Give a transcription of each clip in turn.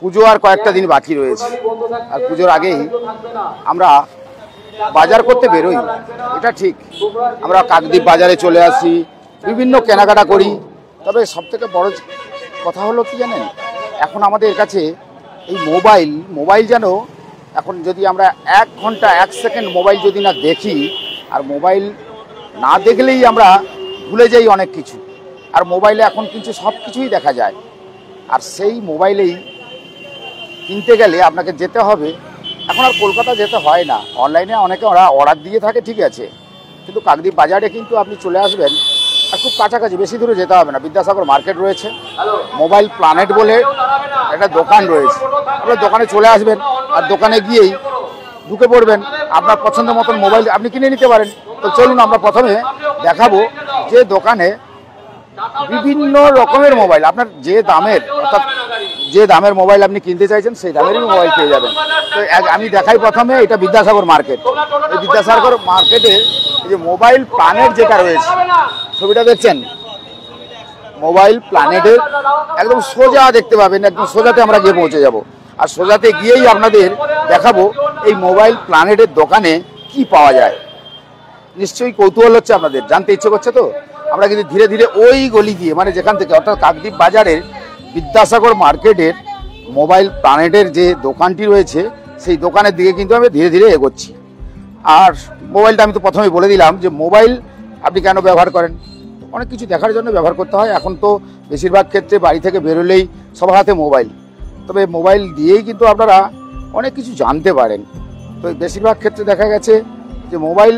পুজো আর কয়েকটা দিন বাকি রয়েছে, আর পুজোর আগেই আমরা বাজার করতে বেরোই, এটা ঠিক। আমরা কাকদ্বীপ বাজারে চলে আসি, বিভিন্ন কেনাকাটা করি। তবে সবথেকে বড় কথা হলো কি জানেন, এখন আমাদের কাছে এই মোবাইল যেন এখন যদি আমরা 1 ঘন্টা 1 সেকেন্ড মোবাইল যদি না দেখি, আর মোবাইল না দেখলেই আমরা ভুলে যাই অনেক কিছু। আর মোবাইলে এখন কিন্তু সব কিছুই দেখা যায়, আর সেই মোবাইলেই কিনতে গেলে আপনাকে যেতে হবে। এখন আর কলকাতা যেতে হয় না, অনলাইনে অনেকে ওরা অর্ডার দিয়ে থাকে, ঠিক আছে, কিন্তু কাকদ্বীপ বাজারে কিন্তু আপনি চলে আসবেন, আর খুব কাছাকাছি, বেশি দূরে যেতে হবে না। বিদ্যাসাগর মার্কেট রয়েছে, মোবাইল প্ল্যানেট বলে একটা দোকান রয়েছে, আপনার দোকানে চলে আসবেন, আর দোকানে গিয়েই ঢুকে পড়বেন, আপনার পছন্দ মতন মোবাইল আপনি কিনে নিতে পারেন। তো চলুন আমরা প্রথমে দেখাবো যে দোকানে বিভিন্ন রকমের মোবাইল, আপনার যে দামের, অর্থাৎ যে দামের মোবাইল আপনি কিনতে চাইছেন সেই দামেরই মোবাইল পেয়ে যাবেন। তো আমি দেখাই প্রথমে, এটা বিদ্যাসাগর মার্কেট। এই বিদ্যাসাগর মার্কেটে এই যে মোবাইল প্ল্যানেট যেটা রয়েছে, ছবিটা দেখছেন, মোবাইল প্ল্যানেটের একদম সোজা দেখতে পাবেন, একদম সোজাতে আমরা গিয়ে পৌঁছে যাব। আর সোজাতে গিয়েই আপনাদের দেখাবো এই মোবাইল প্ল্যানেটের দোকানে কি পাওয়া যায়। নিশ্চয়ই কৌতূহল হচ্ছে আপনাদের, জানতে ইচ্ছে করছে। তো আমরা কিন্তু ধীরে ধীরে ওই গলি দিয়ে, মানে যেখান থেকে অর্থাৎ কাকদ্বীপ বাজারের বিদ্যাসাগর মার্কেটের মোবাইল প্ল্যানেটের যে দোকানটি রয়েছে সেই দোকানের দিকে কিন্তু আমি ধীরে ধীরে এগোচ্ছি। আর মোবাইলটা আমি তো প্রথমেই বলে দিলাম যে মোবাইল আপনি কেন ব্যবহার করেন, অনেক কিছু দেখার জন্য ব্যবহার করতে হয়। এখন তো বেশিরভাগ ক্ষেত্রে বাড়ি থেকে বেরোলেই সবার হাতে মোবাইল, তবে মোবাইল দিয়েই কিন্তু আপনারা অনেক কিছু জানতে পারেন। তো বেশিরভাগ ক্ষেত্রে দেখা গেছে যে মোবাইল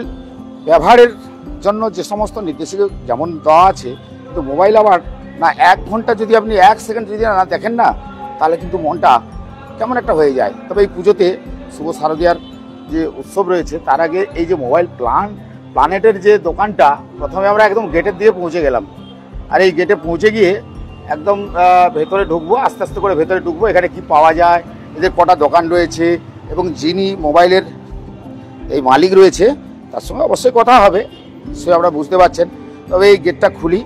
ব্যবহারের জন্য যে সমস্ত নির্দেশিকা যেমন দেওয়া আছে, কিন্তু মোবাইল আবার না 1 ঘন্টা যদি আপনি 1 সেকেন্ড যদি না দেখেন না, তাহলে কিন্তু মনটা কেমন একটা হয়ে যায়। তবে এই পুজোতে শুভ শারদীয়ার যে উৎসব রয়েছে, তার আগে এই যে মোবাইল প্ল্যানেটের যে দোকানটা, প্রথমে আমরা একদম গেটের দিয়ে পৌঁছে গেলাম। আর এই গেটে পৌঁছে গিয়ে একদম ভেতরে ঢুকবো, আস্তে আস্তে করে ভেতরে ঢুকবো, এখানে কি পাওয়া যায়, এদের কটা দোকান রয়েছে, এবং যিনি মোবাইলের এই মালিক রয়েছে তার সঙ্গে অবশ্যই কথা হবে, সে আমরা বুঝতে পারছেন। তবে এই গেটটা খুলি,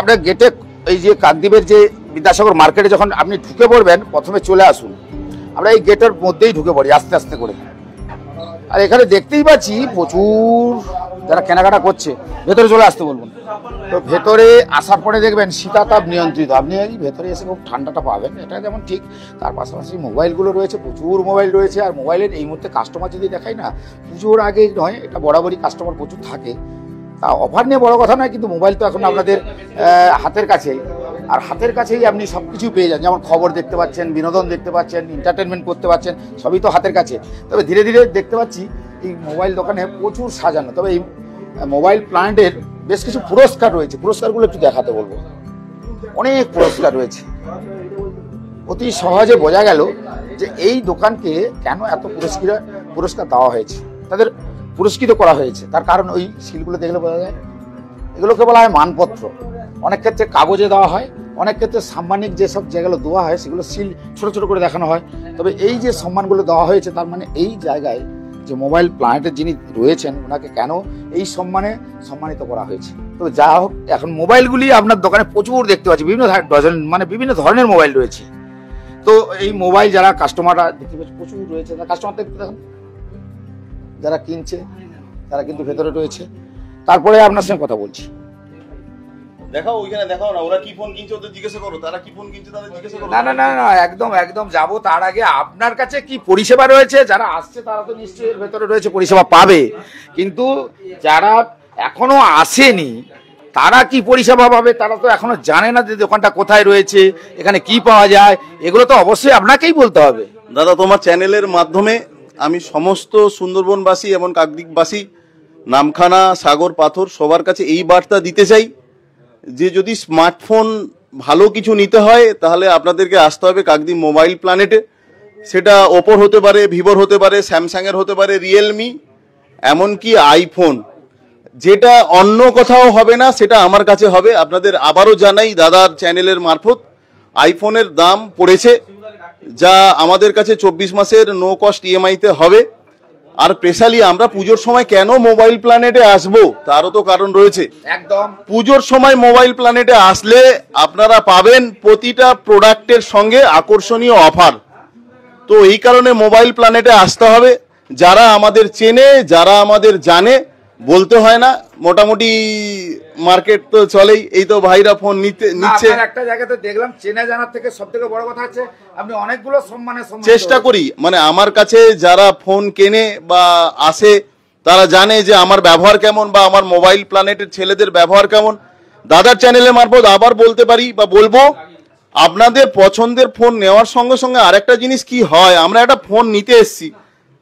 আপনার গেটে এই যে কাকদ্বীপের যে বিদ্যাসাগর মার্কেটে যখন আপনি ঢুকে পড়বেন, প্রথমে চলে আসুন, আমরা এই গেটের মধ্যেই ঢুকে পড়ি আস্তে আস্তে করে। আর এখানে দেখতেই পাচ্ছি প্রচুর যারা কেনাকাটা করছে, ভেতরে চলে আসতে বলবেন। তো ভেতরে আসার পরে দেখবেন শীতাতাপ নিয়ন্ত্রিত, আপনি এই ভেতরে এসে খুব ঠান্ডাটা পাবেন, এটা যেমন ঠিক। তার পাশাপাশি মোবাইলগুলো রয়েছে, প্রচুর মোবাইল রয়েছে। আর মোবাইলের এই মুহূর্তে কাস্টমার যদি দেখাই না, পুজোর আগে নয়, এটা বরাবরই কাস্টমার প্রচুর থাকে। তা অফার নিয়ে বড় কথা নয়, কিন্তু মোবাইল তো এখন আপনাদের হাতের কাছেই, আর হাতের কাছেই আপনি সব কিছু পেয়ে যান। যেমন খবর দেখতে পাচ্ছেন, বিনোদন দেখতে পাচ্ছেন, এন্টারটেনমেন্ট করতে পারছেন, সবই তো হাতের কাছে। তবে ধীরে ধীরে দেখতে পাচ্ছি এই মোবাইল দোকানে প্রচুর সাজানো। তবে এই মোবাইল প্ল্যানেটের বেশ কিছু পুরস্কার রয়েছে, পুরস্কারগুলো একটু দেখাতে বলবো। অনেক পুরস্কার রয়েছে, অতি সহজে বোঝা গেল যে এই দোকানকে কেন এত পুরস্কার দেওয়া হয়েছে, তাদের পুরস্কৃত করা হয়েছে। তার কারণ ওই সিলগুলো দেখলে বোঝা যায়, এগুলোকে বলা হয় মানপত্র। অনেক ক্ষেত্রে কাগজে দেওয়া হয়, অনেক ক্ষেত্রে সাম্মানিক যেসব যেগুলো দেওয়া হয় সেগুলো সিল ছোট ছোট করে দেখানো হয়। তবে এই যে সম্মানগুলো দেওয়া হয়েছে, তার মানে এই জায়গায় যে মোবাইল প্ল্যানেটের যিনি রয়েছেন ওনাকে কেন এই সম্মানে সম্মানিত করা হয়েছে। তো যা হোক, এখন মোবাইলগুলি আপনার দোকানে প্রচুর দেখতে পাচ্ছি, বিভিন্ন ডজন, মানে বিভিন্ন ধরনের মোবাইল রয়েছে। তো এই মোবাইল যারা কাস্টমাররা দেখতে পাচ্ছি প্রচুর রয়েছে, কাস্টমার দেখতে দেখুন, যারা কিনছে তারা কিন্তু ভেতরে রয়েছে। তারপরে আপনার সঙ্গে কথা বলছি। দেখাও ওইখানে, দেখাও না, ওরা কি ফোন কিনছে ওদের জিজ্ঞাসা করো, তারা কি ফোন কিনছে তাদের জিজ্ঞাসা করো। না না না না, একদম একদম যাবো। তার আগে আপনার কাছে কি পরিষেবা রয়েছে, যারা আসছে তারা তো নিশ্চয়ই ভেতরে রয়েছে, পরিষেবা পাবে। কিন্তু যারা এখনো আসেনি তারা কি পরিষেবা পাবে, তারা তো এখনো জানে না যে দোকানটা কোথায় রয়েছে, এখানে কি পাওয়া যায়, এগুলো তো অবশ্যই আপনাকেই বলতে হবে। দাদা, তোমার চ্যানেলের মাধ্যমে আমি সমস্ত সুন্দরবনবাসী এবং কাকদ্বীপবাসী, নামখানা, সাগর, পাথর সবার কাছে এই বার্তা দিতে চাই যে যদি স্মার্টফোন ভালো কিছু নিতে হয় তাহলে আপনাদেরকে আসতে হবে কাকদ্বীপ মোবাইল প্ল্যানেটে। সেটা ওপোর হতে পারে, ভিভোর হতে পারে, স্যামসাংয়ের হতে পারে, রিয়েলমি, এমনকি আইফোন, যেটা অন্য কোথাও হবে না সেটা আমার কাছে হবে। আপনাদের আবারও জানাই দাদার চ্যানেলের মারফত, আইফোনের দাম পড়েছে যা আমাদের কাছে 24 মাসের নো কস্ট ইএমআইতে হবে। আর স্পেশালি আমরা পুজোর সময় কেন মোবাইল প্ল্যানেটে আসবো তারও তো কারণ রয়েছে। একদম পুজোর সময় মোবাইল প্ল্যানেটে আসলে আপনারা পাবেন প্রতিটা প্রোডাক্টের সঙ্গে আকর্ষণীয় অফার। তো এই কারণে মোবাইল প্ল্যানেটে আসতে হবে। যারা আমাদের চেনে, যারা আমাদের জানে, বলতে হয় না, মোটামুটি মার্কেট তো চলেই। এই তো ভাইরা ফোন নিচ্ছে। একটা জায়গাতে দেখলাম চেনা জানার থেকে সব থেকে বড় কথা হচ্ছে আপনি অনেকগুলো সম্মানের চেষ্টা করি, মানে আমার কাছে যারা ফোন কেনে বা আসে তারা জানে যে আমার ব্যবহার কেমন বা আমার মোবাইল প্ল্যানেটের ছেলেদের ব্যবহার কেমন। দাদার চ্যানেলের মারফত আবার বলতে পারি বা বলবো, আপনাদের পছন্দের ফোন নেওয়ার সঙ্গে সঙ্গে আরেকটা জিনিস কি হয়, আমরা একটা ফোন নিতে এসেছি,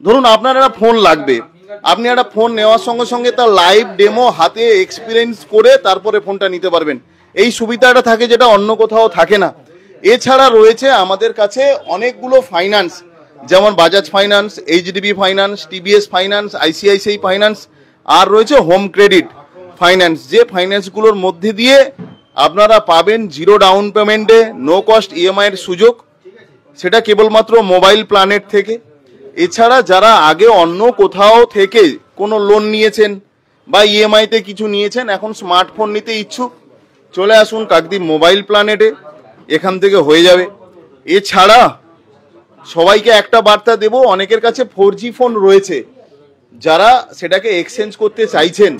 ধরুন আপনার একটা ফোন লাগবে, আপনি একটা ফোন নেওয়ার সঙ্গে সঙ্গে তার লাইভ ডেমো হাতে এক্সপিরিয়েন্স করে তারপরে ফোনটা নিতে পারবেন। এই সুবিধাটা থাকে যেটা অন্য কোথাও থাকে না। এছাড়া রয়েছে আমাদের কাছে অনেকগুলো ফাইন্যান্স, যেমন Bajaj finance, HDB finance, TVS finance, ICICI finance, আর রয়েছে হোম ক্রেডিট ফাইন্যান্স, যে ফাইন্যান্সগুলোর মধ্যে দিয়ে আপনারা পাবেন জিরো ডাউন পেমেন্টে নো কস্ট ইএমআইয়ের সুযোগ, সেটা কেবলমাত্র মোবাইল প্ল্যানেট থেকে। এছাড়া যারা আগে অন্য কোথাও থেকে কোনো লোন নিয়েছেন বা ইএমআইতে কিছু নিয়েছেন, এখন স্মার্টফোন নিতে ইচ্ছুক, চলে আসুন কাকদ্বীপ মোবাইল প্ল্যানেটে, এখান থেকে হয়ে যাবে। এছাড়া সবাইকে একটা বার্তা দেব, অনেকের কাছে 4G ফোন রয়েছে, যারা সেটাকে এক্সচেঞ্জ করতে চাইছেন,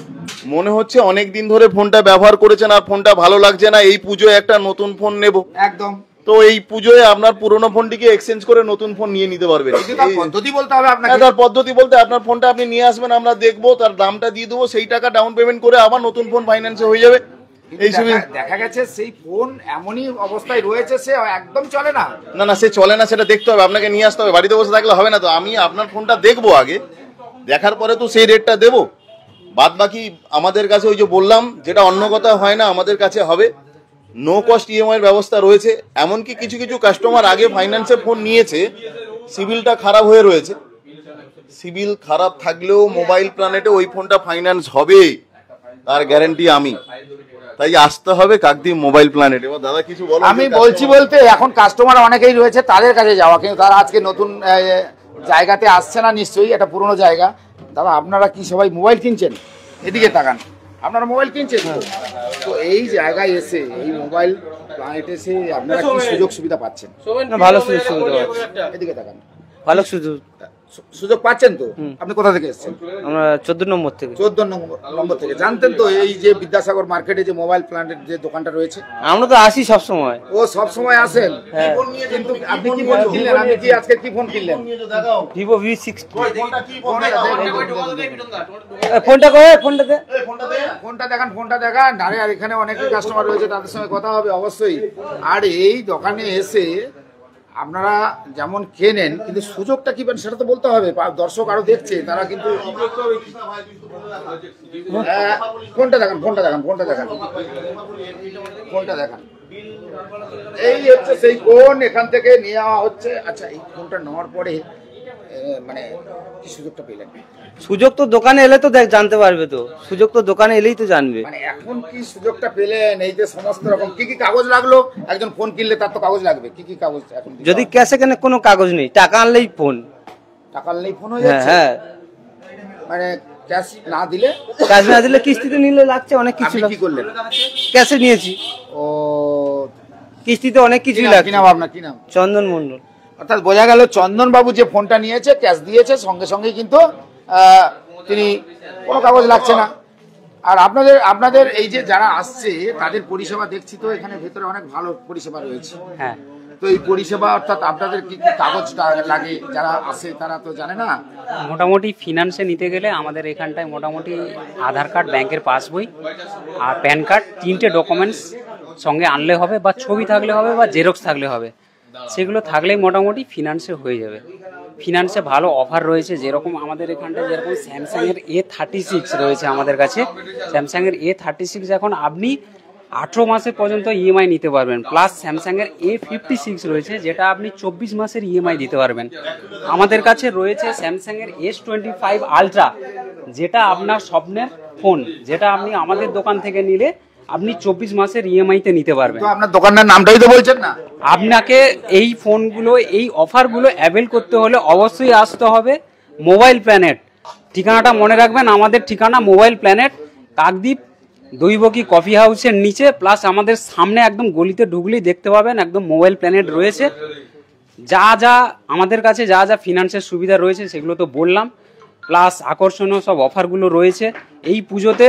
মনে হচ্ছে অনেক দিন ধরে ফোনটা ব্যবহার করেছেন আর ফোনটা ভালো লাগছে না, এই পুজোয় একটা নতুন ফোন নেব, একদম, তো এই পুজোয় আপনার পুরোনো ফোনটিকে এক্সচেঞ্জ করে নতুন ফোন নিয়ে নিতে পারবেন। পদ্ধতি বলতে হবে আপনাকে। তার পদ্ধতি বলতে আপনার ফোনটা আপনি নিয়ে আসবেন, আমরা দেখবো, তার দামটা দিয়ে দেবো, সেই টাকা ডাউন পেমেন্ট করে আবার নতুন ফোন ফাইন্যান্সে হয়ে যাবে। এই দেখা গেছে সেই ফোন এমনই অবস্থায় রয়েছে সে একদম চলে না। না না, সে চলে না, সেটা দেখতে হবে, আপনাকে নিয়ে আসতে হবে, বাড়িতে বসে থাকলে হবে না। তো আমি আপনার ফোনটা দেখবো আগে, দেখার পরে তো সেই রেটটা দেবো। বাদ বাকি আমাদের কাছে ওই যে বললাম, যেটা অন্য কথা হয় না, আমাদের কাছে হবে নো কস্ট ইএমআইয়ের ব্যবস্থা রয়েছে। এমনকি কিছু কিছু কাস্টমার আগে ফাইন্যান্সে ফোন নিয়েছে, সিভিলটা খারাপ হয়ে রয়েছে, সিভিল খারাপ থাকলেও মোবাইল প্ল্যানেটে ওই ফোনটা ফাইন্যান্স হবে, তার গ্যারান্টি আমি। তাই আসতে হবে কাকদ্বীপ মোবাইল প্ল্যানেট। এবার দাদা কিছু বলো। আমি বলছি বলতে এখন কাস্টমার অনেকেই রয়েছে, তাদের কাছে যাওয়া, কিন্তু তারা আজকে নতুন জায়গাতে আসছে না, নিশ্চয়ই এটা পুরনো জায়গা। দাদা আপনারা কি সবাই মোবাইল কিনছেন? এদিকে তাকান, আপনারা মোবাইল কিনছেন তো এই জায়গায় এসে, এই মোবাইল প্ল্যানেটে এসে আপনারা কি সুযোগ সুবিধা পাচ্ছেন? ভালো সুযোগ সুবিধা পাচ্ছি। এদিকে তাকান, ভালো সুযোগ পাচ্ছেন তো? আপনি কোথা থেকে এসেছেন? আমরা 14 নম্বর থেকে। 14 নম্বর থেকে। জানতেন তো এই যে বিদ্যাসাগর মার্কেটে যে মোবাইল প্ল্যানেট যে দোকানটা রয়েছে? আমরা তো আসি সব সময়। ও সব সময় আসেন? হ্যাঁ। কিন্তু আপনি কি ফোন কিনলেন? আপনি কি আজকে কি ফোন কিনলেন? Vivo V60। ফোনটা কই? ফোনটা দেখান। আরে আর এখানে অনেক কাস্টমার রয়েছে, তাদের সঙ্গে কথা হবে অবশ্যই। আর এই দোকানে এসে আপনারা যেমন কেনেন, কিন্তু সুযোগটা কি পান সেটা তো বলতে হবে। দর্শক আরো দেখছে, তারা কিন্তু ফোনটা দেখান। এই হচ্ছে সেই ফোন, এখান থেকে নেওয়া হচ্ছে। আচ্ছা, এই ফোনটা নেওয়ার পরে মানে কি সুযোগটা পেলেন? সুযোগ তো দোকানে এলে তো জানতে পারবে, তো সুযোগ তো দোকানে এলেই তো জানবে। মানে এখন কি সুযোগটা পেলেন? এই যে সমস্ত রকম কি কি কাগজ লাগলো, একজন ফোন কিনলে তার তো কাগজ লাগবে, কি কি কাগজ? এখন যদি ক্যাশে কেনে কোনো কাগজ নেই, টাকা আনলেই ফোন। টাকা আনলেই ফোন হয়ে যাচ্ছে? হ্যাঁ। মানে ক্যাশ না দিলে? ক্যাশ না দিলে কিস্তিতে নিলে লাগছে অনেক কিছু। কি করলেন? ক্যাশে নিয়েছি। ও, কিস্তিতে অনেক কিছু লাগছে। কি নাম আপনার? কি নাম? চন্দন মণ্ডল। অর্থাৎ বোঝা গেল চন্দন বাবু যে ফোনটা নিয়েছে, ক্যাশ দিয়েছে, সঙ্গে সঙ্গে কিন্তু তিনি কোনো কাগজ লাগছে না। আর আপনাদের এই যে যারা আসছে তাদের পরিষেবা দেখছি তো এখানে ভেতরে অনেক ভালো পরিষেবা রয়েছে। হ্যাঁ। তো এই পরিষেবা অর্থাৎ আপনাদের কি কি কাগজ লাগে? যারা আসে তারা তো জানে না। মোটামুটি ফিনান্সে নিতে গেলে আমাদের এখানটায় মোটামুটি আধার কার্ড, ব্যাংকের পাসবই আর প্যান কার্ড, 3টে ডকুমেন্টস সঙ্গে আনলে হবে, বা ছবি থাকলে হবে বা জেরক্স থাকলে হবে। সেগুলো থাকলেই মোটামুটি ফিনান্সে হয়ে যাবে। ফিনান্সে ভালো অফার রয়েছে, যেরকম আমাদের এখানটায় যেরকম স্যামসাংয়ের A36 রয়েছে আমাদের কাছে। স্যামসাংয়ের A36 এখন আপনি 18 মাসের পর্যন্ত ইএমআই নিতে পারবেন, প্লাস স্যামসাংয়ের A56 রয়েছে, যেটা আপনি 24 মাসের ইএমআই দিতে পারবেন। আমাদের কাছে রয়েছে স্যামসাংয়ের S25 আলট্রা, যেটা আপনার স্বপ্নের ফোন, যেটা আপনি আমাদের দোকান থেকে নিলে আপনি 24 মাসের ইএমআইতে নিতে পারবেন। তো আপনার দোকানের নামটাই তো বলছেন না। আপনাকে এই ফোনগুলো, এই অফারগুলো অ্যাভেল করতে হলে অবশ্যই আসতে হবে মোবাইল প্ল্যানেট, ঠিকানাটা মনে রাখবেন, আমাদের ঠিকানা mobile planet, Kakdwip Devaki coffee হাউসের নিচে, প্লাস আমাদের সামনে একদম গলিতে ঢুকলেই দেখতে পাবেন একদম মোবাইল প্ল্যানেট রয়েছে। যা যা আমাদের কাছে যা যা ফিনান্সের সুবিধা রয়েছে সেগুলো তো বললাম, প্লাস আকর্ষণীয় সব অফারগুলো রয়েছে। এই পুজোতে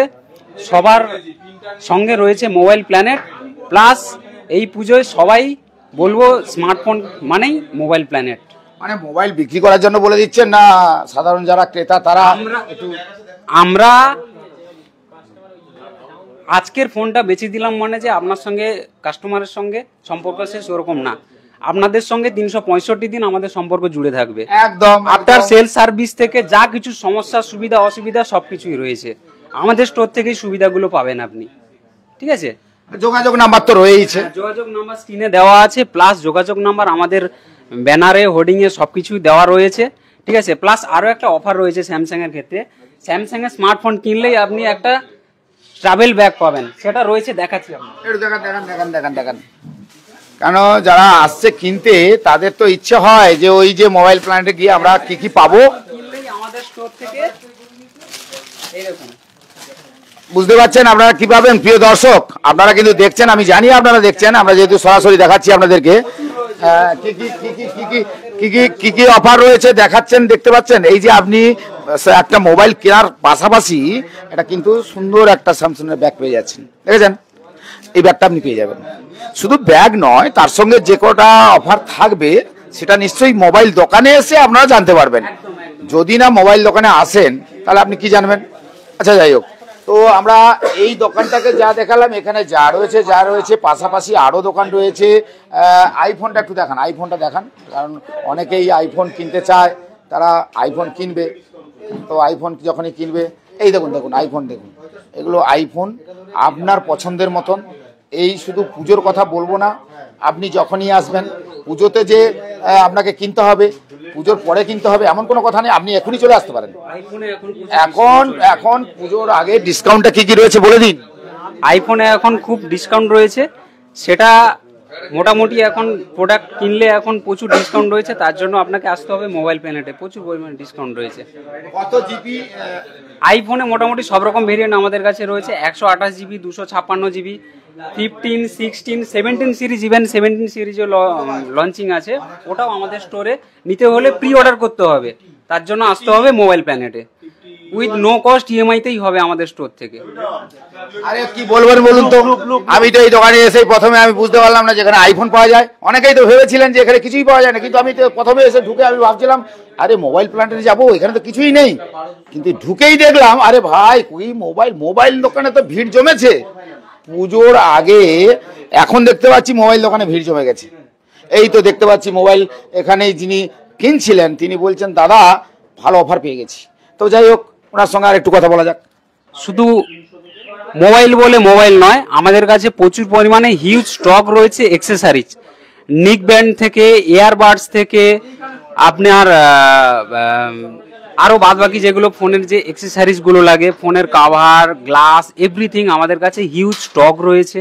সবার সঙ্গে রয়েছে মোবাইল প্ল্যানেট, প্লাস এই পুজোয় সবাই বলবো স্মার্টফোন মানেই মোবাইল প্ল্যানেট। মানে মোবাইল বিক্রি করার জন্য বলে দিচ্ছেন না সাধারণ যারা ক্রেতা তারা? আমরা আজকের ফোনটা বেচে দিলাম মানে যে আপনার সঙ্গে কাস্টমারের সঙ্গে সম্পর্ক শেষ, ওরকম না। আপনাদের সঙ্গে 365 দিন আমাদের সম্পর্ক জুড়ে থাকবে। একদম আফটার সেল সার্ভিস থেকে যা কিছু সমস্যা সুবিধা অসুবিধা সবকিছুই রয়েছে, আমাদের স্টোর থেকেই সুবিধাগুলো পাবেন আপনি। ঠিক আছে, যোগাযোগ নাম্বার তো রয়েছে, যোগাযোগ নাম্বার স্ক্রিনে দেওয়া আছে, প্লাস যোগাযোগ নাম্বার আমাদের ব্যানারে হোর্ডিং এ সবকিছু দেওয়া রয়েছে। ঠিক আছে, প্লাস আরো একটা অফার রয়েছে স্যামসাং এর ক্ষেত্রে, স্যামসাং এর স্মার্টফোন কিনলেই আপনি একটা ট্রাভেল ব্যাগ পাবেন, সেটা রয়েছে, দেখাচ্ছি দেখান। কেন যারা আসছে কিনতে তাদের তো ইচ্ছে হয় যে ওই যে মোবাইল প্ল্যানেটে গিয়ে আমরা কি কি পাবো, কিনলেই আমাদের স্টোর থেকে এই দেখুন। বুঝতে পারছেন আপনারা কি পাবেন? প্রিয় দর্শক, আপনারা কিন্তু দেখছেন, আমি জানি আপনারা দেখছেন, আমরা যেহেতু সরাসরি দেখাচ্ছি আপনাদেরকে কি কি অফার রয়েছে দেখাচ্ছেন, দেখতে পাচ্ছেন। এই যে আপনি একটা মোবাইল কেনার পাশাপাশি এটা কিন্তু সুন্দর একটা স্যামসাং এর ব্যাগ পেয়ে যাচ্ছেন, দেখেছেন? এই ব্যাগটা আপনি পেয়ে যাবেন। শুধু ব্যাগ নয়, তার সঙ্গে যে কটা অফার থাকবে সেটা নিশ্চয়ই মোবাইল দোকানে এসে আপনারা জানতে পারবেন। যদি না মোবাইল দোকানে আসেন তাহলে আপনি কি জানবেন? আচ্ছা, যাই হোক, তো আমরা এই দোকানটাকে যা দেখালাম, এখানে যা রয়েছে পাশাপাশি আরও দোকান রয়েছে। আইফোনটা একটু দেখান, আইফোনটা দেখান, কারণ অনেকেই আইফোন কিনতে চায়, তারা আইফোন কিনবে। তো আইফোন যখনই কিনবে, এই দেখুন আইফোন দেখুন, এগুলো আইফোন আপনার পছন্দের মতন। এই শুধু পুজোর কথা বলবো না, আপনি যখনই আসবেন, পুজোতে যে আপনাকে কিনতে হবে, পুজোর পরে কিনতে হবে এমন কোনো কথা নেই, আপনি এখনই চলে আসতে পারেন। এখন পুজোর আগে ডিসকাউন্টটা কি কি রয়েছে বলে দিন। আইফোনে এখন খুব ডিসকাউন্ট রয়েছে, সেটা মোটামুটি এখন প্রোডাক্ট কিনলে এখন প্রচুর ডিসকাউন্ট রয়েছে, তার জন্য আপনাকে আসতে হবে মোবাইল প্ল্যানেটে, প্রচুর পরিমাণে ডিসকাউন্ট রয়েছে। কত জিবি আইফোনে মোটামুটি সব রকম ভেরিয়েন্ট আমাদের কাছে রয়েছে, 128 জিবি, 256 জিবি, 15, 16, 17 সিরিজ, ইভেন 17 সিরিজও লঞ্চিং আছে। ওটাও আমাদের স্টোরে নিতে হলে প্রি অর্ডার করতে হবে, তার জন্য আসতে হবে মোবাইল প্ল্যানেটে, উইথ নো কস্ট ইএমআইতেই হবে আমাদের স্টোর থেকে। আরে কি বলবেন বলুন তো, আমি তো এই দোকানে এসেই প্রথমে আমি বুঝতে পারলাম না যেখানে আইফোন পাওয়া যায়। অনেকেই তো ভেবেছিলেন যে এখানে কিছুই পাওয়া যায় না, কিন্তু আমি তো প্রথমে এসে ঢুকে আমি ভাবছিলাম আরে মোবাইল প্ল্যানেটে যাবো, এখানে তো কিছুই নেই। কিন্তু ঢুকেই দেখলাম আরে ভাই ওই মোবাইল দোকানে তো ভিড় জমেছে পুজোর আগে। এখন দেখতে পাচ্ছি মোবাইল দোকানে ভিড় জমে গেছে। এই তো দেখতে পাচ্ছি মোবাইল, এখানে যিনি কিনছিলেন তিনি বলছেন দাদা ভালো অফার পেয়ে গেছি। তো যাই হোক, ওনার সঙ্গে আর একটু কথা বলা যাক। শুধু মোবাইল বলে মোবাইল নয়, আমাদের কাছে প্রচুর পরিমাণে হিউজ স্টক রয়েছে অ্যাক্সেসরিজ, নিক ব্যান্ড থেকে, ইয়ারবাডস থেকে, আপনার আরও বাদ বাকি যেগুলো ফোনের যে অ্যাক্সেসরিজগুলো লাগে, ফোনের কাভার, গ্লাস, এভরিথিং আমাদের কাছে হিউজ স্টক রয়েছে।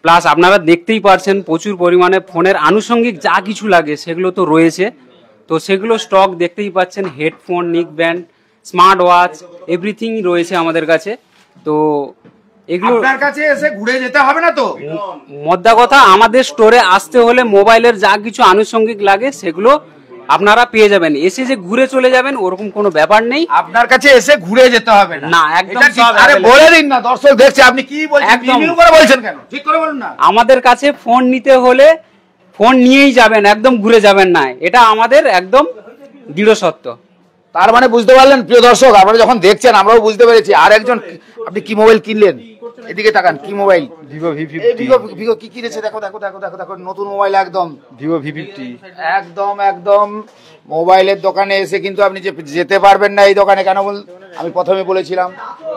প্লাস আপনারা দেখতেই পারছেন প্রচুর পরিমাণে ফোনের আনুষঙ্গিক যা কিছু লাগে সেগুলো তো রয়েছে, তো সেগুলো স্টক দেখতেই পাচ্ছেন। হেডফোন, নিক ব্যান্ড, স্মার্ট ওয়াচ, এভরিথিং রয়েছে আমাদের কাছে। তো এগুলো আপনার কাছে এসে ঘুরে যেতে হবে না তো? মোদ্দা কথা, আমাদের স্টোরে আসতে হলে মোবাইলের যা কিছু আনুষঙ্গিক লাগে সেগুলো আপনারা পেয়ে যাবেন। এসে যে ঘুরে চলে যাবেন ওরকম কোনো ব্যাপার নেই, আপনার কাছে এসে ঘুরে যেতে হবে না, একদম। আরে বলে দিন না, দর্শক দেখছে, আপনি কি বলছেন, রিভিউ করে বলছেন কেন? ঠিক করে বলুন না। আমাদের কাছে ফোন নিতে হলে ফোন নিয়েই যাবেন, একদম ঘুরে যাবেন না, এটা আমাদের একদম দৃঢ় সত্য। তার মানে বুঝতে পারলেন প্রিয় দর্শক, আপনারা যখন দেখছেন আমরাও বুঝতে পেরেছি। আর একজন, আপনি কি মোবাইল কিনলেন? এদিকে তাকান, কি মোবাইল? Vivo V50। ভিভো কি কিনেছে? দেখো দেখো দেখো দেখো দেখো, নতুন মোবাইল একদম, ভিভো V50। একদম মোবাইলের দোকানে এসে কিন্তু আপনি যেতে পারবেন না এই দোকানে। কেন বল, আমি প্রথমে বলেছিলাম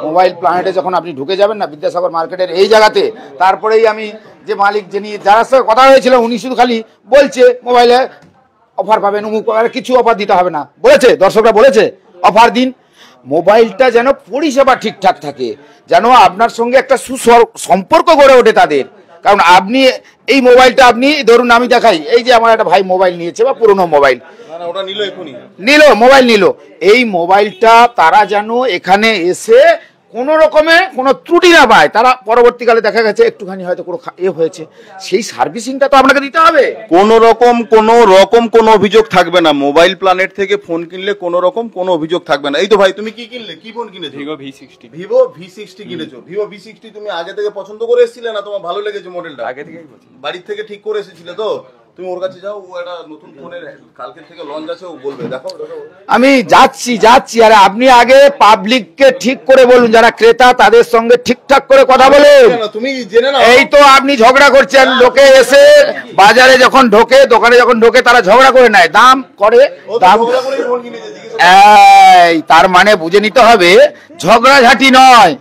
মোবাইল প্ল্যানেটে যখন আপনি ঢুকে যাবেন না বিদ্যাসাগর মার্কেটের এই জায়গাতে, তারপরেই আমি যে মালিক যিনি যার সাথে কথা হয়েছিল উনি শুধু খালি বলছে মোবাইলে অফার পাবেন, অমুক কিছু অফার দিতে হবে না বলেছে, দর্শকরা বলেছে অফার দিন। মোবাইলটা যেন পরিষেবা ঠিকঠাক থাকে, যেন আপনার সঙ্গে একটা সম্পর্ক গড়ে ওঠে তাদের। কারণ আপনি এই মোবাইলটা, আপনি ধরুন আমি দেখাই, এই যে আমার একটা ভাই মোবাইল নিয়েছে বা পুরনো মোবাইল, না ওটা নিল এখনই, মোবাইল নিল। এই মোবাইলটা তারা যেন এখানে এসে কোনো রকমে কোনো ত্রুটি না পায়, তারা পরবর্তীকালে দেখা গেছে একটুখানি হয়তো কোনো হয়েছে, সেই সার্ভিসিংটা তো আপনাকে দিতে হবে। কোনো রকম কোনো অভিযোগ থাকবে না। মোবাইল প্ল্যানেট থেকে ফোন কিনলে কোনো রকম কোনো অভিযোগ থাকবে না। এই তো ভাই তুমি কি কিনলে, কি ফোন কিনেছো? Vivo V60। ভিভো V60 কিনেছো। ভিভো V60 তুমি আগে থেকে পছন্দ করে এসেছিলে না, তোমার ভালো লেগেছে মডেলটা? আগে থেকেই পছন্দ। বাড়ি থেকে ঠিক করে এসেছিলে তো? তুমি ওর কাছে যাও, ও একটা নতুন ফোনের কালকে থেকে লঞ্চ আছে, ও বলবে। দেখো আমি যাচ্ছি আরে আপনি আগে পাবলিককে ঠিক করে বলুন, যারা ক্রেতা তাদের সঙ্গে ঠিকঠাক করে কথা বলুন। তুমি জেনে নাও। এই তো আপনি ঝগড়া করছেন, লোকে এসে বাজারে যখন ঢোকে, দোকানে যখন ঢোকে, তারা ঝগড়া করে নেয়, দাম করে, দাম। এই তার মানে বুঝে নিতে হবে ঝগড়াঝাটি নয়,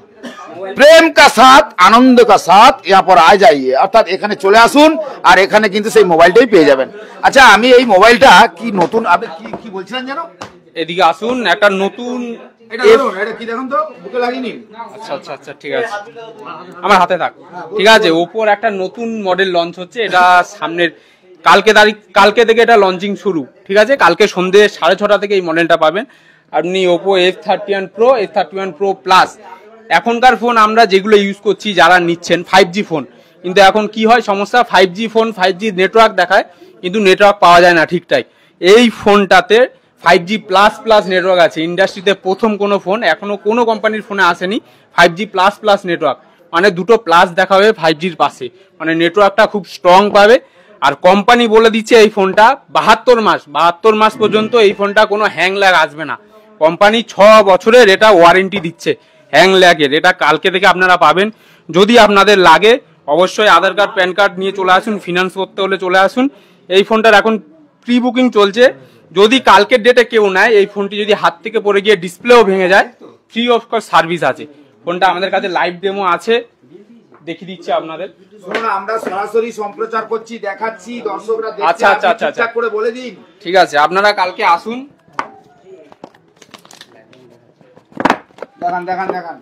প্রেম কা সাথ আনন্দ কা সাথ यहाँ पर आ जाइए, অর্থাৎ এখানে চলে আসুন আর এখানে কিন্তু সেই মোবাইলটাই পেয়ে যাবেন। আচ্ছা আমি এই মোবাইলটা কি নতুন, আপনি কি বলছিলেন জানো? এদিকে আসুন, একটা নতুন এটা ধরুন, এটা কি দেখুন তো, বুকে লাগিয়ে নিন। আচ্ছা ঠিক আছে, আমার হাতে থাক। ঠিক আছে, ওপোর একটা নতুন মডেল লঞ্চ হচ্ছে, এটা সামনের কালকে থেকে এটা লঞ্চিং শুরু। ঠিক আছে, কালকে সন্ধ্যে 6:30 থেকে এই মডেলটা পাবেন আপনি। Oppo F31 Pro, F31 Pro Plus। এখনকার ফোন আমরা যেগুলো ইউজ করছি, যারা নিচ্ছেন 5G ফোন, কিন্তু এখন কি হয় সমস্যা, 5G ফোন 5G নেটওয়ার্ক দেখায় কিন্তু নেটওয়ার্ক পাওয়া যায় না ঠিকঠাক। এই ফোনটাতে 5G++ নেটওয়ার্ক আছে। ইন্ডাস্ট্রিতে প্রথম কোনো ফোন, এখনো কোনো কোম্পানির ফোনে আসেনি 5G++ নেটওয়ার্ক, মানে দুটো প্লাস দেখা হবে 5Gর পাশে, মানে নেটওয়ার্কটা খুব স্ট্রং পাবে। আর কোম্পানি বলে দিচ্ছে এই ফোনটা 72 মাস পর্যন্ত এই ফোনটা কোনো হ্যাং ল্যাগ আসবে না। কোম্পানি 6 বছরের এটা ওয়ারেন্টি দিচ্ছে হ্যাং ল্যাগের। এটা কালকে থেকে আপনারা পাবেন। যদি আপনাদের লাগে অবশ্যই আধার কার্ড প্যান কার্ড নিয়ে চলে আসুন, ফিনান্স করতে হলে চলে আসুন। এই ফোনটার এখন প্রি বুকিং চলছে। যদি কালকের ডেটে কেউ নেয়, এই ফোনটি যদি হাত থেকে পড়ে গিয়ে ডিসপ্লেও ভেঙে যায়, ফ্রি অফ কস্ট সার্ভিস আছে। ফোনটা আমাদের কাছে লাইভ ডেমো আছে, দেখিয়ে দিচ্ছি আপনাদের। শুনুন, আমরা সরাসরি সম্প্রচার করছি, দেখাচ্ছি, দর্শকরা দেখছে। আচ্ছা ঠিকঠাক করে বলে দিন। ঠিক আছে, আপনারা কালকে আসুন। দেখান।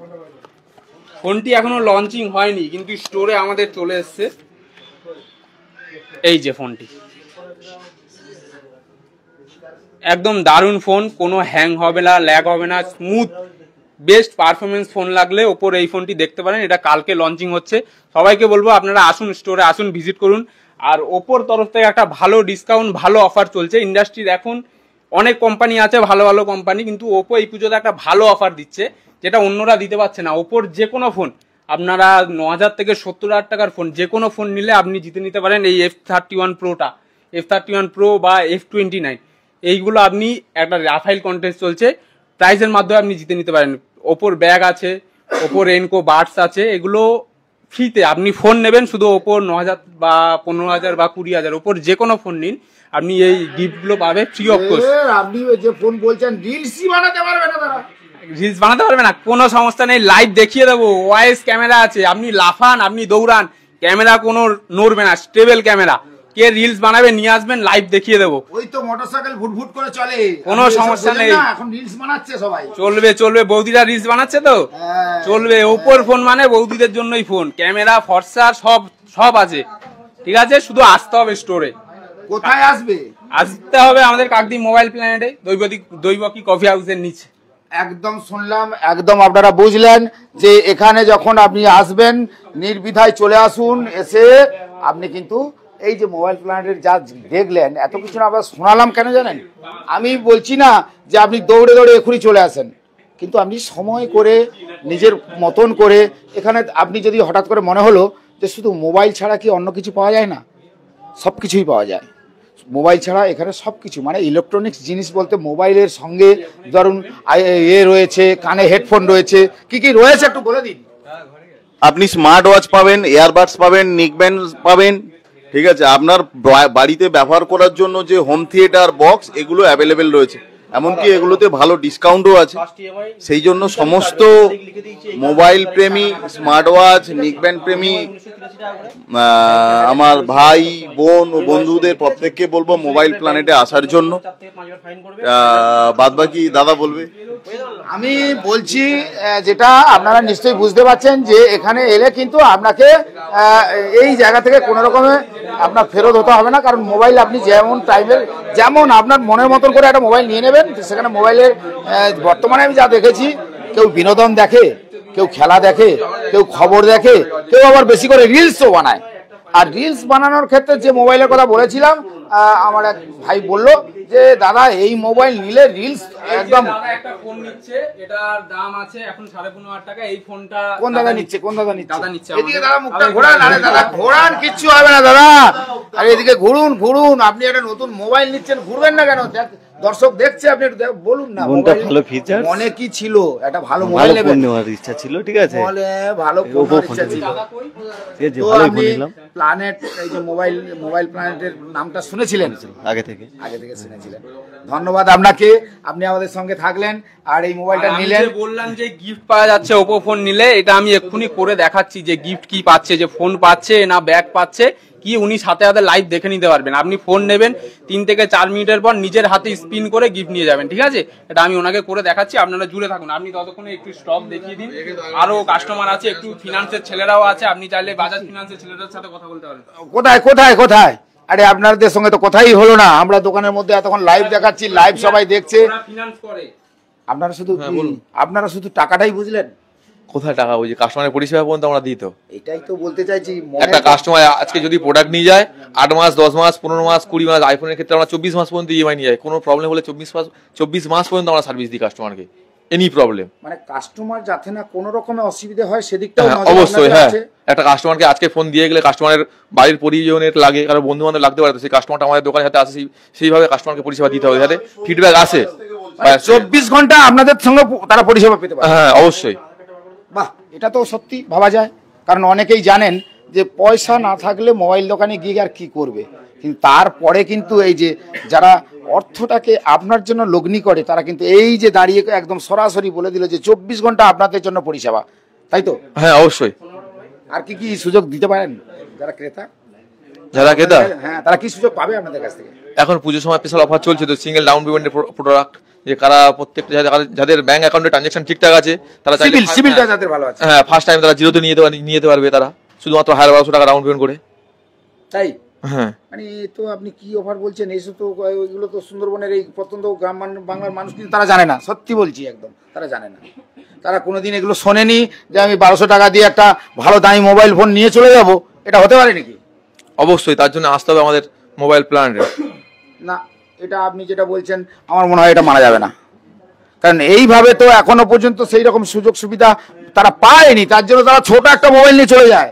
ফোনটি এখনো লঞ্চিং হয়নি, কিন্তু স্টোরে আমাদের চলে এসছে। এই যে ফোনটি একদম দারুণ ফোন, কোনো হ্যাং হবে না, ল্যাগ হবে না, স্মুথ বেস্ট পারফরমেন্স ফোন লাগলে ওপর এই ফোনটি দেখতে পারেন। এটা কালকে লঞ্চিং হচ্ছে। সবাইকে বলবো আপনারা আসুন, স্টোরে আসুন, ভিজিট করুন। আর ওপোর তরফ থেকে একটা ভালো ডিসকাউন্ট, ভালো অফার চলছে। ইন্ডাস্ট্রির এখন অনেক কোম্পানি আছে, ভালো ভালো কোম্পানি, কিন্তু ওপো এই পুজোতে একটা ভালো অফার দিচ্ছে যেটা অন্যরা দিতে পারছে না। ওপোর যে কোনো ফোন আপনারা 9,000 থেকে 70,000 টাকার ফোন, যে কোনো ফোন নিলে আপনি জিতে নিতে পারেন এই F31 Proটা, F31 Pro বা F29। এইগুলো আপনি একটা রাফাইল কন্টেস্ট চলছে, প্রাইজের মাধ্যমে আপনি জিতে নিতে পারেন। ওপোর ব্যাগ আছে, ওপোর রেনকো বাডস আছে, এগুলো ফ্রিতে। আপনি ফোন নেবেন শুধু ওপোর 9,000 বা 15,000 বা 20,000, ওপোর যে কোনো ফোন নিন, আপনি এই গিফটগুলো পাবে ফ্রি অফ কোর্স। আপনি যে ফোন বলছেন রিলসই বানাতে পারবে না, তারা রিলস বানাতে পারবে না, কোনো সমস্যা নেই, লাইভ দেখিয়ে দেবো। ওয়াইস ক্যামেরা আছে, আপনি লাফান, আপনি দৌড়ান, ক্যামেরা কোনো নড়বে না, স্টেবল ক্যামেরা। কে রিলস বানাবে নিয়ে আসবেন, লাইভ দেখিয়ে দেবো। ওই তো মোটরসাইকেল ভুটভুট করে চলে, কোনো সমস্যা নেই, এখন রিলস বানাচ্ছে সবাই। চলবে। বৌদিরা রিলস বানাচ্ছে তো চলবে। ওপোর ফোন মানে বৌদিদের জন্যই ফোন, ক্যামেরা ফর্সা সব আছে। ঠিক আছে, শুধু আসতে হবে স্টোরে। কোথায় আসতে হবে? আমাদের কাকদ্বীপ মোবাইল প্ল্যানেটে, দৈবকী কফি হাউসের নিচে। একদম শুনলাম, একদম আপনারা বুঝলেন যে এখানে যখন আপনি আসবেন নির্দ্বিধায় চলে আসুন। এসে আপনি কিন্তু এই যে মোবাইল প্ল্যানেটের যা দেখলেন, এত কিছু আবার শোনালাম কেন জানেন? আমি বলছি না যে আপনি দৌড়ে এখনই চলে আসেন, কিন্তু আপনি সময় করে নিজের মতন করে এখানে আপনি যদি হঠাৎ করে মনে হলো যে শুধু মোবাইল ছাড়া কি অন্য কিছু পাওয়া যায় না, সব কিছুই পাওয়া যায়। মোবাইল ছাড়া এখানে সব কিছু, মানে ইলেকট্রনিক্স জিনিস বলতে মোবাইলের সঙ্গে ধরুন রয়েছে, কানে হেডফোন রয়েছে, কি রয়েছে একটু বলে দিন। আপনি স্মার্ট ওয়াচ পাবেন, ইয়ারবাডস পাবেন, নিকব্যান্ড পাবেন। ঠিক আছে, আপনার বাড়িতে ব্যবহার করার জন্য যে হোম থিয়েটার বক্স, এগুলো অ্যাভেলেবেল রয়েছে। এমনকি এগুলোতে ভালো ডিসকাউন্টও আছে। সেই জন্য সমস্ত মোবাইল প্রেমী, স্মার্ট ওয়াচ, নিকব্যান্ড প্রেমী আমার ভাই বোন ও বন্ধুদের প্রত্যেককে বলবো মোবাইল প্ল্যানেটে আসার জন্য। বাদবাকি দাদা বলবে। আমি বলছি যেটা আপনারা নিশ্চয়ই বুঝতে পারছেন যে এখানে এলে কিন্তু আপনাকে এই জায়গা থেকে কোনো রকমে আপনার ফেরত হতে হবে না, কারণ মোবাইল আপনি যেমন টাইমের যেমন আপনার মনের মতন করে একটা মোবাইল নিয়ে নেবেন। সেখানে মোবাইলের বর্তমানে আমি যা দেখেছি, কেউ বিনোদন দেখে, কেউ খেলা দেখে, কেউ খবর দেখে, কেউ আবার বেশি করে রিলসও বানায়। আর রিলস বানানোর ক্ষেত্রে যে মোবাইলের কথা বলেছিলাম, আমার এক ভাই বলল যে দাদা এই মোবাইল নিলে রিলস একদম। একটা ফোন নিচ্ছে, এটার দাম আছে এখন 15,500 টাকা। এই ফোনটা কোন দাদা নিচ্ছে? কোন দাদা নিচ্ছে? দাদা নিচ্ছে। এদিকে দাদা মুখটা ঘোরান। আরে দাদা ঘোরান, কিচ্ছু হবে না দাদা। আরে এদিকে ঘুরুন ঘুরুন। আপনি একটা নতুন মোবাইল নিচ্ছেন, ঘুরবেন না কেন? দর্শক দেখছে, আপনি একটু বলুন না। ফোনটা ভালো ফিচার, মনে কি ছিল? একটা ভালো মোবাইল নেবেন, নেওয়ার ইচ্ছা ছিল, ঠিক আছে, বলে ভালো ফোন ইচ্ছা ছিল। ঠিক আছে, তো ভালোই আপনি ফোন নিলাম। প্ল্যানেট, এই যে মোবাইল প্ল্যানেটের নামটা শুনেছিলেন? আগে থেকে শুনেছিলেন। ধন্যবাদ আপনাকে, আপনি আমাদের সঙ্গে থাকলেন আর এই মোবাইলটা নিলেন। বললাম যে গিফট পাওয়া যাচ্ছে ওপো ফোন নিলে, এটা আমি এক্ষুনি করে দেখাচ্ছি যে গিফট কি পাচ্ছে, যে ফোন পাচ্ছে না ব্যাগ পাচ্ছে কি, উনি সাথে সাথে লাইভ দেখে নিতে পারবেন। আপনি ফোন নেবেন 3 থেকে 4 মিনিটের পর নিজের হাতে স্পিন করে গিফট নিয়ে যাবেন, ঠিক আছে? এটা আমি ওনাকে করে দেখাচ্ছি, আপনারা জুড়ে থাকুন। আপনি ততক্ষণে একটু স্টক দেখিয়ে দিন, আরো কাস্টমার আছে, একটু ফিনান্সের ছেলেরাও আছে, আপনি চাইলে বাজাজ ফিনান্সের ছেলেদের সাথে কথা বলতে পারেন। কোথায় কোথায় কোথায়? আরে আপনাদের সঙ্গে তো কথাই হলো না। আমরা দোকানের মধ্যে এতক্ষণ লাইভ দেখাচ্ছি, লাইভ সবাই দেখছে। ফিনান্স করে আপনারা শুধু টাকাটাই বুঝলেন। কোথায় টাকা বুঝি, কাস্টমারের পরিষেবা পর্যন্ত আমরা দিই তো। এটাই তো বলতে চাইছি। একটা কাস্টমার আজকে যদি প্রোডাক্ট নিয়ে যায় 8 মাস 10 মাস 15 মাস 20 মাস, আইফোনের ক্ষেত্রে আমরা 24 মাস পর্যন্ত ইএমআই নিয়ে যাই। কোনো প্রবলেম হলে 24 মাস পর্যন্ত আমরা সার্ভিস দিই কাস্টমারকে, এনি প্রবলেম। মানে কাস্টমার যাতে না কোনো রকমের অসুবিধা হয় সেদিকটাও অবশ্যই। হ্যাঁ, একটা কাস্টমারকে আজকে ফোন দিয়ে গেলে কাস্টমারের বাড়ির পরিজনের লাগে, কারো বন্ধু বান্ধব লাগতে পারে, তো সেই কাস্টমারটা আমাদের দোকানের সাথে আসে, সেইভাবে কাস্টমারকে পরিষেবা দিতে হবে যাতে ফিডব্যাক আসে। 24 ঘন্টা আপনাদের সঙ্গে তারা পরিষেবা পেতে পারে। হ্যাঁ অবশ্যই। বাহ, এটা তো সত্যি ভাবা যায়। কারণ অনেকেই জানেন যে পয়সা না থাকলে মোবাইল দোকানে গিয়ে আর কি করবে, কিন্তু তারপরে কিন্তু এই যে যারা অর্থটাকে আপনার জন্য লগ্নি করে, তারা কিন্তু এই যে দাঁড়িয়ে একদম সরাসরি বলে দিল যে 24 ঘন্টা আপনাদের জন্য পরিষেবা, তাই তো? হ্যাঁ অবশ্যই। আর কি কি সুযোগ দিতে পারেন যারা ক্রেতা? হ্যাঁ, তারা কি সুযোগ পাবে আপনাদের কাছ থেকে? এখন পুজোর সময় স্পেশাল অফার চলছে তো, সিঙ্গেল ডাউন পেমেন্টের প্রোডাক্ট, যে কারা প্রত্যেকটা যাদের ব্যাংক অ্যাকাউন্টে ট্রানজাকশন ঠিকঠাক আছে, তারা সিভিলটা যাদের ভালো আছে, হ্যাঁ ফার্স্ট টাইম তারা জিরোতে নিয়ে যেতে পারবে, তারা শুধুমাত্র 1200 টাকা ডাউন পেমেন্ট করে। তাই? হ্যাঁ। মানে তো আপনি কি অফার বলছেন? এইসব তো ওইগুলো তো সুন্দরবনের এই প্রত্যন্ত গ্রাম বাংলার মানুষ কিন্তু তারা জানে না, সত্যি বলছি একদম তারা জানে না। তারা কোনোদিন এগুলো শোনেনি যে আমি 1200 টাকা দিয়ে একটা ভালো দামি মোবাইল ফোন নিয়ে চলে যাব। এটা হতে পারে নাকি? অবশ্যই, তার জন্য আসতে হবে আমাদের মোবাইল প্ল্যানে। না, এটা আপনি যেটা বলছেন আমার মনে হয় এটা মানা যাবে না, কারণ এইভাবে তো এখনো পর্যন্ত সেই রকম সুযোগ সুবিধা তারা পায়নি, তার জন্য তারা ছোট একটা মোবাইল নিয়ে চলে যায়।